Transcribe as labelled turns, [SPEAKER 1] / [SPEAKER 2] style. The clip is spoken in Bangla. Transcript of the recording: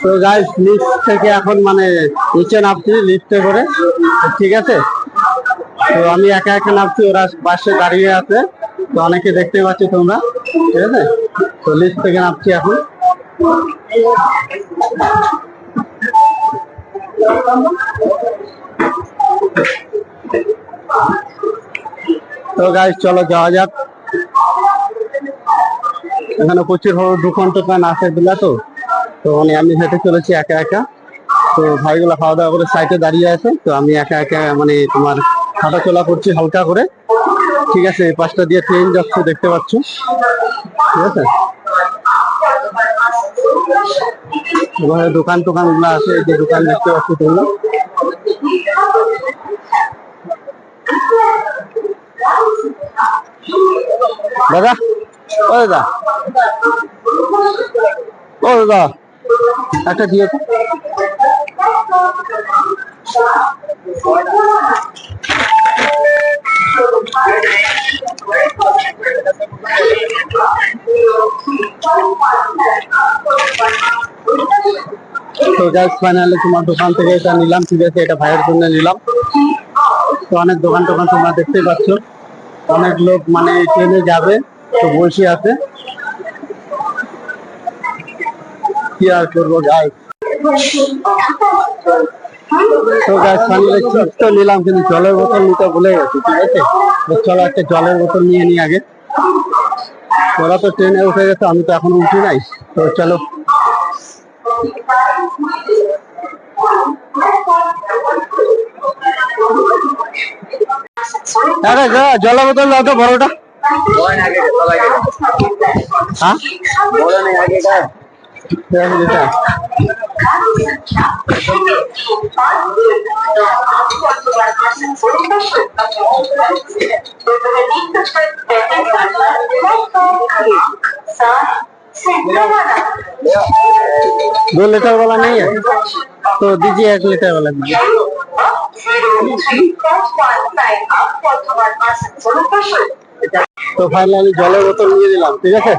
[SPEAKER 1] তো গাইস লিফট থেকে এখন মানে নিচে নামছি লিফটে করে, ঠিক আছে। তো আমি একা একা নামছি, ওরা পাশে দাঁড়িয়ে আছে, তো অনেকে দেখতে পাচ্ছি তোমরা, ঠিক আছে। তো লিফট থেকে নামছি এখন। তো গাইস চলো যাওয়া যাক। এখানে প্রচুর বড় দোকান টোকান আছে বুঝলা তো। তো মানে আমি হেঁটে চলেছি একা একা। তো ভাইগুলো খাওয়া দাওয়া করে সাইডে দাঁড়িয়ে আছে, তো আমি একা একা মানে তোমার হাঁটা চলা করছি হালকা করে, ঠিক আছে। এই পাশটা দিয়ে ট্রেন যাচ্ছে দেখতে পাচ্ছ, ঠিক আছে। এবার দোকান টোকান গুলো আছে, এই যে দোকান দেখতে পাচ্ছ তোমরা। দাদা, ও দাদা, ও দাদা একটা দিয়ে তো। তো গাইস ফাইনালি তোমার দোকান থেকে এটা নিলাম, ঠিক আছে। এটা ভাইয়ের জন্য নিলাম। তো অনেক দোকান টোকান তোমরা দেখতেই পাচ্ছ, অনেক লোক মানে ট্রেনে যাবে, তো বসে আছে, কি আর করবো গাইস। তো গাইস ফাইনালি চিপস তো নিলাম, কিন্তু জলের বোতল নিতে ভুলে গেছি, ঠিক আছে। তো চলো একটা জলের বোতল নিয়ে নিই আগে। ওরা তো ট্রেনে উঠে গেছে, আমি তো এখনো উঠি নাই। তো চলো। জলের বোতল দাও তো বড়টা। হ্যাঁ दो लीटर वाला नहीं है, तो दीजिए 1 लीटर वाला दीजिए। तो फाइनली जलेर बोतल নিয়ে নিলাম, ঠিক আছে।